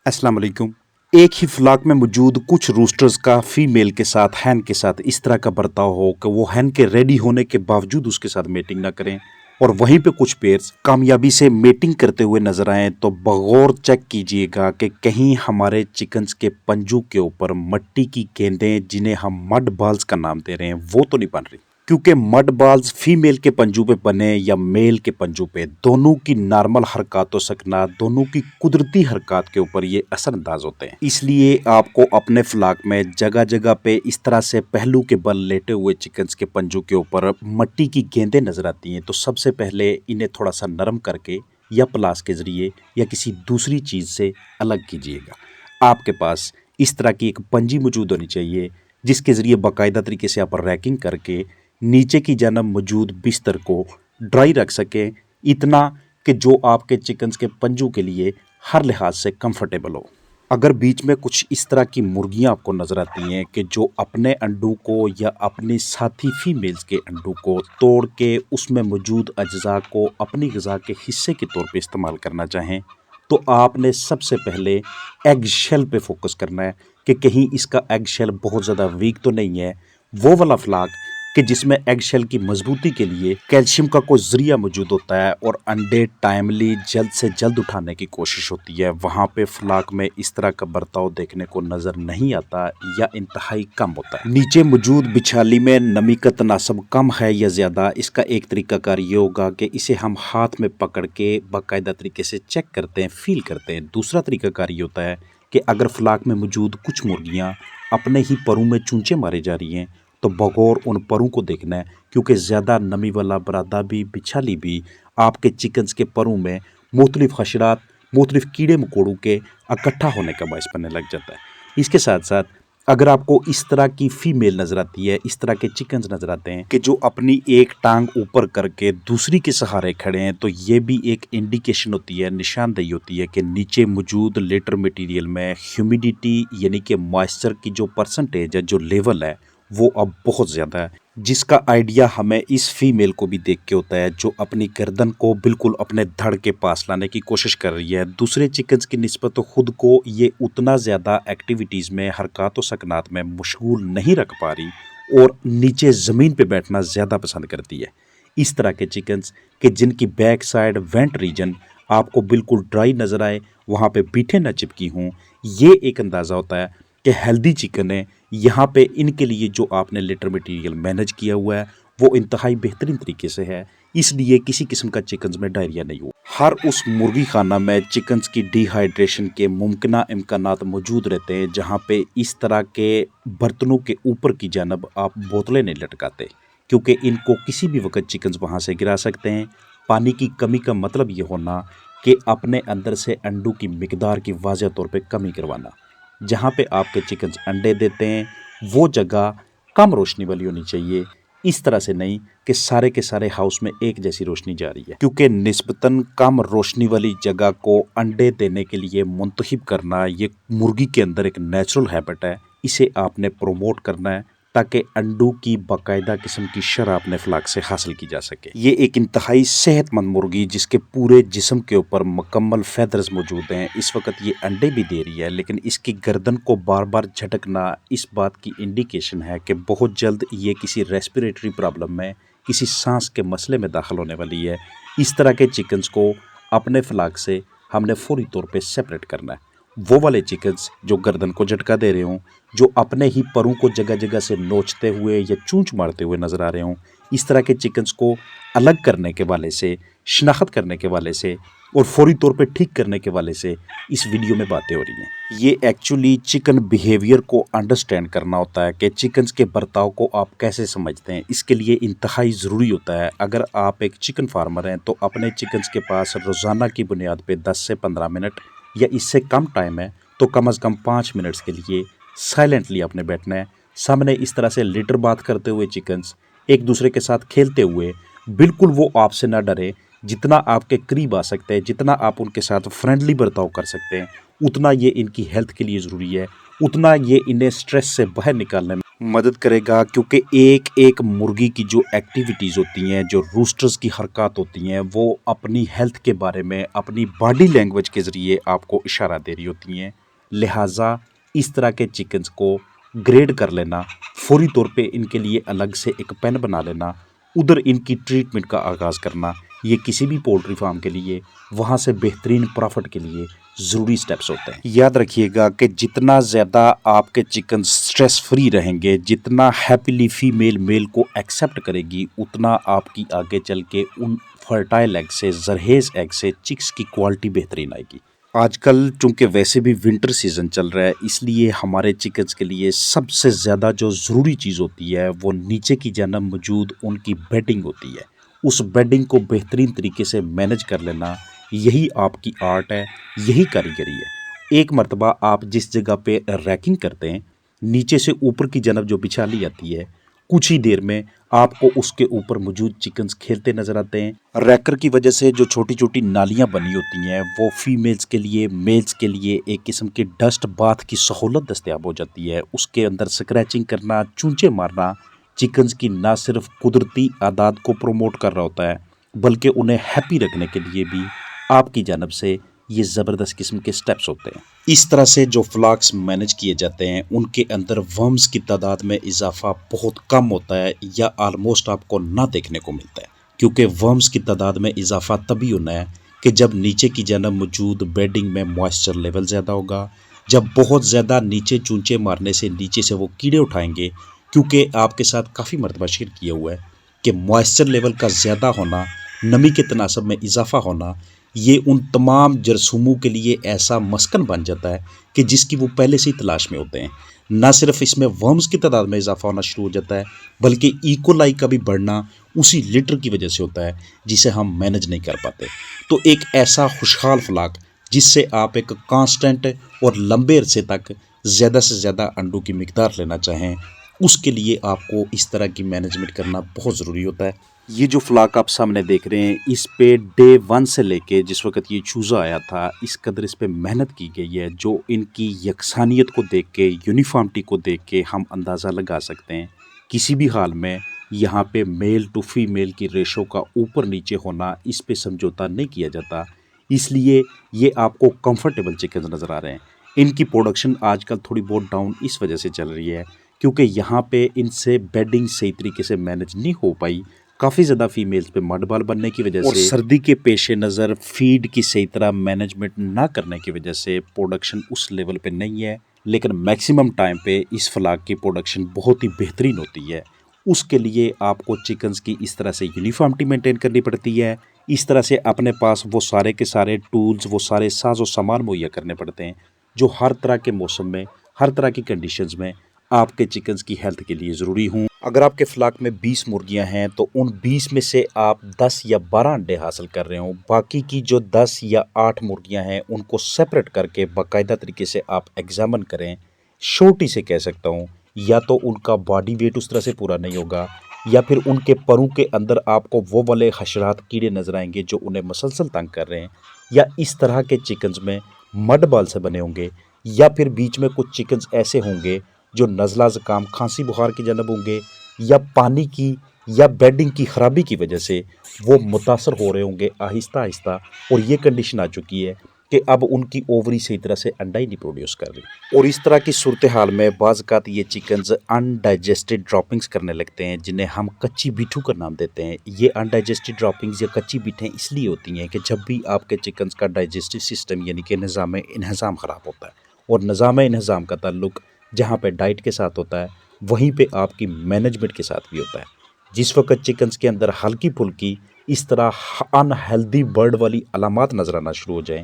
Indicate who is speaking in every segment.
Speaker 1: अस्सलाम वालेकुम। एक ही फ्लॉक में मौजूद कुछ रूस्टर्स का फीमेल के साथ हैन के साथ इस तरह का बर्ताव हो कि वो हैन के रेडी होने के बावजूद उसके साथ मेटिंग ना करें, और वहीं पे कुछ पेयर्स कामयाबी से मेटिंग करते हुए नजर आए, तो बगौर चेक कीजिएगा कि कहीं हमारे चिकन्स के पंजों के ऊपर मट्टी की गेंदें, जिन्हें हम मड बॉल्स का नाम दे रहे हैं, वो तो नहीं बन रही। क्योंकि मड बॉल्स फीमेल के पंजों पे बने या मेल के पंजों पे, दोनों की नॉर्मल हरकत सकना, दोनों की कुदरती हरकत के ऊपर ये असरअंदाज होते हैं। इसलिए आपको अपने फ्लॉक में जगह जगह पे इस तरह से पहलू के बल लेटे हुए चिकन्स के पंजों के ऊपर मट्टी की गेंदें नजर आती हैं, तो सबसे पहले इन्हें थोड़ा सा नरम करके या प्लास के जरिए या किसी दूसरी चीज़ से अलग कीजिएगा। आपके पास इस तरह की एक पंजी मौजूद होनी चाहिए, जिसके ज़रिए बाकायदा तरीके से आप रैकिंग करके नीचे की जानब मौजूद बिस्तर को ड्राई रख सकें, इतना कि जो आपके चिकन्स के पंजों के लिए हर लिहाज से कंफर्टेबल हो। अगर बीच में कुछ इस तरह की मुर्गियां आपको नज़र आती हैं कि जो अपने अंडों को या अपने साथी फीमेल्स के अंडों को तोड़ के उसमें मौजूद अज्जा को अपनी ग़िज़ा के हिस्से के तौर पे इस्तेमाल करना चाहें, तो आपने सबसे पहले एग शेल पे फोकस करना है कि कहीं इसका एग शेल बहुत ज़्यादा वीक तो नहीं है। वो वाला फ्लाक कि जिसमें एग शेल की मजबूती के लिए कैल्शियम का कोई ज़रिया मौजूद होता है और अंडे टाइमली जल्द से जल्द उठाने की कोशिश होती है, वहाँ पे फ्लाक में इस तरह का बर्ताव देखने को नज़र नहीं आता या इंतहाई कम होता है। नीचे मौजूद बिछाली में नमी का तनासब कम है या ज़्यादा, इसका एक तरीकाकार ये होगा कि इसे हम हाथ में पकड़ के बाकायदा तरीके से चेक करते हैं, फील करते हैं। दूसरा तरीकाकार ये होता है कि अगर फ्लाक में मौजूद कुछ मुर्गियाँ अपने ही परों में चूंचे मारे जा रही हैं, तो बगौर उन परों को देखना है, क्योंकि ज़्यादा नमी वाला बरादा भी, बिछाली भी आपके चिकन्स के परों में मुख्तलिफ हशरात, मुख्तलिफ कीड़े मकोड़ों के इकट्ठा होने का बायस बनने लग जाता है। इसके साथ साथ अगर आपको इस तरह की फीमेल नज़र आती है, इस तरह के चिकन्स नज़र आते हैं कि जो अपनी एक टांग ऊपर करके दूसरी के सहारे खड़े हैं, तो ये भी एक इंडिकेशन होती है, निशानदेही होती है कि नीचे मौजूद लेटर मटेरियल में ह्यूमिडिटी यानी कि मॉइस्चर की जो परसेंटेज है, जो लेवल है, वो अब बहुत ज़्यादा है, जिसका आइडिया हमें इस फीमेल को भी देख के होता है, जो अपनी गर्दन को बिल्कुल अपने धड़ के पास लाने की कोशिश कर रही है। दूसरे चिकन्स की निस्बत तो खुद को ये उतना ज़्यादा एक्टिविटीज़ में, हरकत व सकनात में मशगूल नहीं रख पा रही और नीचे ज़मीन पे बैठना ज़्यादा पसंद करती है। इस तरह के चिकन्स कि जिनकी बैक साइड वेंट रीजन आपको बिल्कुल ड्राई नज़र आए, वहाँ पे पीठें न चिपकी हों, ये एक अंदाज़ा होता है कि हेल्दी चिकन है। यहाँ पे इनके लिए जो आपने लेटर मटेरियल मैनेज किया हुआ है, वो इंतहाई बेहतरीन तरीके से है, इसलिए किसी किस्म का चिकन्स में डायरिया नहीं हो। हर उस मुर्गी खाना में चिकन्स की डिहाइड्रेशन के मुमकिना इम्कानात मौजूद रहते हैं, जहाँ पे इस तरह के बर्तनों के ऊपर की जानब आप बोतलें नहीं लटकाते, क्योंकि इनको किसी भी वक्त चिकन्स वहाँ से गिरा सकते हैं। पानी की कमी का मतलब ये होना कि अपने अंदर से अंडों की मिकदार की वाज़ह तौर पे कमी करवाना। जहाँ पे आपके चिकन्स अंडे देते हैं, वो जगह कम रोशनी वाली होनी चाहिए, इस तरह से नहीं कि सारे के सारे हाउस में एक जैसी रोशनी जा रही है, क्योंकि निस्बतन कम रोशनी वाली जगह को अंडे देने के लिए मुंतखब करना, ये मुर्गी के अंदर एक नेचुरल हैबिट है, इसे आपने प्रोमोट करना है ताकि अंडों की बाकायदा किस्म की शरह अपने फ्लाक से हासिल की जा सके। ये एक इंतहाई सेहतमंद मुर्गी जिसके पूरे जिस्म के ऊपर मुकम्मल फैदर्स मौजूद हैं, इस वक्त ये अंडे भी दे रही है, लेकिन इसकी गर्दन को बार बार झटकना इस बात की इंडिकेशन है कि बहुत जल्द ये किसी रेस्पिरेटरी प्रॉब्लम में, किसी सांस के मसले में दाखिल होने वाली है। इस तरह के चिकन्स को अपने फ्लाक से हमने फौरी तौर पे सेपरेट करना है। वो वाले चिकन्स जो गर्दन को झटका दे रहे हों, जो अपने ही परों को जगह जगह से नोचते हुए या चूंच मारते हुए नज़र आ रहे हों, इस तरह के चिकन्स को अलग करने के वाले से, शिनाख्त करने के वाले से और फौरी तौर पे ठीक करने के वाले से इस वीडियो में बातें हो रही हैं। ये एक्चुअली चिकन बिहेवियर को अंडरस्टैंड करना होता है कि चिकन्स के बर्ताव को आप कैसे समझते हैं। इसके लिए इंतहाई ज़रूरी होता है, अगर आप एक चिकन फार्मर हैं तो अपने चिकन्स के पास रोज़ाना की बुनियाद पे 10 से 15 मिनट या इससे कम टाइम है, तो कम से कम 5 मिनट्स के लिए साइलेंटली आपने बैठना है। सामने इस तरह से लिटर बात करते हुए चिकन्स एक दूसरे के साथ खेलते हुए, बिल्कुल वो आपसे ना डरे, जितना आपके करीब आ सकते हैं, जितना आप उनके साथ फ्रेंडली बर्ताव कर सकते हैं, उतना ये इनकी हेल्थ के लिए ज़रूरी है, उतना ये इन्हें स्ट्रेस से बाहर निकालने में मदद करेगा, क्योंकि एक एक मुर्गी की जो एक्टिविटीज़ होती हैं, जो रूस्टर्स की हरकत होती हैं, वो अपनी हेल्थ के बारे में अपनी बॉडी लैंग्वेज के ज़रिए आपको इशारा दे रही होती हैं। लिहाजा इस तरह के चिकन्स को ग्रेड कर लेना, फौरी तौर पे इनके लिए अलग से एक पेन बना लेना, उधर इनकी ट्रीटमेंट का आगाज़ करना, ये किसी भी पोल्ट्री फार्म के लिए वहाँ से बेहतरीन प्रॉफिट के लिए ज़रूरी स्टेप्स होते हैं। याद रखिएगा कि जितना ज़्यादा आपके चिकन स्ट्रेस फ्री रहेंगे, जितना हैप्पीली फीमेल मेल को एक्सेप्ट करेगी, उतना आपकी आगे चल के उन फर्टाइल एग से, जरहेज एग से चिक्स की क्वालिटी बेहतरीन आएगी। आजकल चूँकि वैसे भी विंटर सीज़न चल रहा है, इसलिए हमारे चिकन्स के लिए सबसे ज़्यादा जो ज़रूरी चीज़ होती है वो नीचे की जानब मौजूद उनकी बेडिंग होती है। उस बेडिंग को बेहतरीन तरीके से मैनेज कर लेना, यही आपकी आर्ट है, यही कारीगरी है। एक मर्तबा आप जिस जगह पे रैकिंग करते हैं, नीचे से ऊपर की जानब जो बिछा ली जाती है, कुछ ही देर में आपको उसके ऊपर मौजूद चिकन्स खेलते नज़र आते हैं। रैकर की वजह से जो छोटी छोटी नालियाँ बनी होती हैं, वो फीमेल्स के लिए, मेल्स के लिए एक किस्म की डस्ट बाथ की सहूलत दस्तयाब हो जाती है। उसके अंदर स्क्रैचिंग करना, चूंचे मारना चिकन्स की ना सिर्फ कुदरती आदात को प्रोमोट कर रहा होता है, बल्कि उन्हें हैप्पी रखने के लिए भी आपकी जानब से ये ज़बरदस्त किस्म के स्टेप्स होते हैं। इस तरह से जो फ्लाक्स मैनेज किए जाते हैं, उनके अंदर वर्म्स की तादाद में इजाफा बहुत कम होता है या आलमोस्ट आपको ना देखने को मिलता है, क्योंकि वर्म्स की तादाद में इजाफा तभी होना है कि जब नीचे की जानब मौजूद बेडिंग में मॉइस्चर लेवल ज़्यादा होगा, जब बहुत ज़्यादा नीचे चूंचे मारने से नीचे से वो कीड़े उठाएंगे, क्योंकि आपके साथ काफ़ी मरतबा शेयर किया हुआ है कि मॉइस्चर लेवल का ज़्यादा होना, नमी के तनासब में इजाफा होना, ये उन तमाम जरसूमों के लिए ऐसा मस्कन बन जाता है कि जिसकी वो पहले से ही तलाश में होते हैं। ना सिर्फ इसमें वर्म्स की तादाद में इजाफा होना शुरू हो जाता है, बल्कि इकोलाई का भी बढ़ना उसी लिटर की वजह से होता है जिसे हम मैनेज नहीं कर पाते। तो एक ऐसा खुशहाल फ्लाक जिससे आप एक कांस्टेंट और लंबे अरसे तक ज़्यादा से ज़्यादा अंडों की मिकदार लेना चाहें, उसके लिए आपको इस तरह की मैनेजमेंट करना बहुत ज़रूरी होता है। ये जो फ्लाक आप सामने देख रहे हैं, इस पे डे 1 से लेके जिस वक्त ये चूज़ा आया था, इस कदर इस पे मेहनत की गई है, जो इनकी यकसानियत को देख के, यूनिफॉर्मिटी को देख के हम अंदाज़ा लगा सकते हैं। किसी भी हाल में यहाँ पे मेल टू फीमेल की रेशो का ऊपर नीचे होना, इस पे समझौता नहीं किया जाता, इसलिए ये आपको कंफर्टेबल चिकन नज़र आ रहे हैं। इनकी प्रोडक्शन आजकल थोड़ी बहुत डाउन इस वजह से चल रही है, क्योंकि यहाँ पे इनसे बेडिंग सही तरीके से मैनेज नहीं हो पाई, काफ़ी ज़्यादा फीमेल्स पे मड बाल बनने की वजह से, सर्दी के पेश नज़र फीड की सही तरह मैनेजमेंट ना करने की वजह से प्रोडक्शन उस लेवल पे नहीं है। लेकिन मैक्सिमम टाइम पे इस फ्लाक की प्रोडक्शन बहुत ही बेहतरीन होती है। उसके लिए आपको चिकन्स की इस तरह से यूनिफॉर्मिटी मेंटेन करनी पड़ती है, इस तरह से अपने पास वो सारे के सारे टूल्स, वो सारे साजो सामान मुहैया करने पड़ते हैं, जो हर तरह के मौसम में, हर तरह की कंडीशंस में आपके चिकन्स की हेल्थ के लिए ज़रूरी हों। अगर आपके फ्लाक में 20 मुर्गियां हैं, तो उन 20 में से आप 10 या 12 अंडे हासिल कर रहे हों, बाकी की जो 10 या 8 मुर्गियां हैं उनको सेपरेट करके बाकायदा तरीके से आप एग्जामिन करें। छोटी से कह सकता हूँ, या तो उनका बॉडी वेट उस तरह से पूरा नहीं होगा, या फिर उनके परों के अंदर आपको वो वाले हशरात कीड़े नजर आएंगे जो उन्हें मसलसल तंग कर रहे हैं, या इस तरह के चिकन्स में मड बाल से बने होंगे, या फिर बीच में कुछ चिकन्स ऐसे होंगे जो नज़ला ज़ुकाम खांसी बुखार की जानब होंगे, या पानी की या बेडिंग की ख़राबी की वजह से वो मुतासर हो रहे होंगे आहिस्ता आहिस्ता, और ये कंडीशन आ चुकी है कि अब उनकी ओवरी सही तरह से अंडा ही नहीं प्रोड्यूस कर रही। और इस तरह की सूरत हाल में बाज़ ये चिकन्स अनडाइजेस्टेड ड्रॉपिंग्स करने लगते हैं, जिन्हें हम कच्ची बीठू का नाम देते हैं। ये अनडाइजेस्टेड ड्रॉपिंग्स या कच्ची बीठें इसलिए होती हैं कि जब भी आपके चिकन्स का डाइजेस्टिव सिस्टम यानी कि निज़ाम इंहज़ाम ख़राब होता है, और निज़ाम इंहज़ाम का ताल्लुक जहाँ पे डाइट के साथ होता है, वहीं पे आपकी मैनेजमेंट के साथ भी होता है। जिस वक्त चिकन्स के अंदर हल्की फुल्की इस तरह अनहेल्दी बर्ड वाली अलामात नज़र आना शुरू हो जाएं,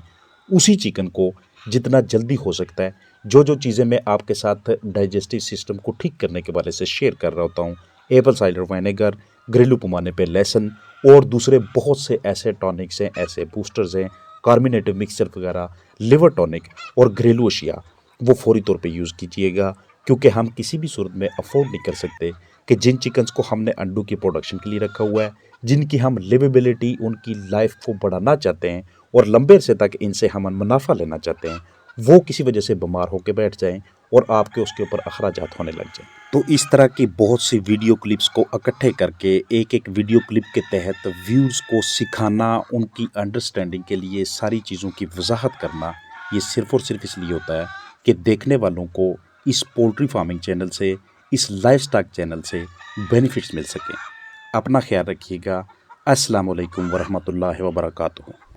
Speaker 1: उसी चिकन को जितना जल्दी हो सकता है, जो चीज़ें मैं आपके साथ डाइजेस्टिव सिस्टम को ठीक करने के बारे से शेयर कर रहा होता हूँ, एप्पल साइडर विनेगर, घरेलू पैमाने पे लहसुन और दूसरे बहुत से ऐसे टॉनिक्स हैं, ऐसे बूस्टर्स हैं, कार्मिनेटिव मिक्सचर वगैरह, लिवर टॉनिक और घरेलू अशिया, वो फौरी तौर पे यूज़ कीजिएगा, क्योंकि हम किसी भी सूरत में अफोर्ड नहीं कर सकते कि जिन चिकन्स को हमने अंडों की प्रोडक्शन के लिए रखा हुआ है, जिनकी हम लिवेबिलिटी, उनकी लाइफ को बढ़ाना चाहते हैं और लंबे अरसे तक इनसे हम मुनाफा लेना चाहते हैं, वो किसी वजह से बीमार होकर बैठ जाएं اور آپ کے اس کے اوپر اخراجات ہونے لگ جائیں۔ تو اس طرح کی بہت سی ویڈیو کلپس کو اکٹھے کر کے ایک ایک ویڈیو کلپ کے تحت ویورز کو سکھانا، ان کی انڈرسٹینڈنگ کے لیے ساری چیزوں کی وضاحت کرنا، یہ صرف اور صرف اس لیے ہوتا ہے کہ دیکھنے والوں کو اس پولٹری فارمنگ چینل سے، اس لائف سٹاک چینل سے بینیفٹس مل سکیں۔ اپنا خیال رکھیے گا۔ السلام علیکم ورحمۃ اللہ وبرکاتہ۔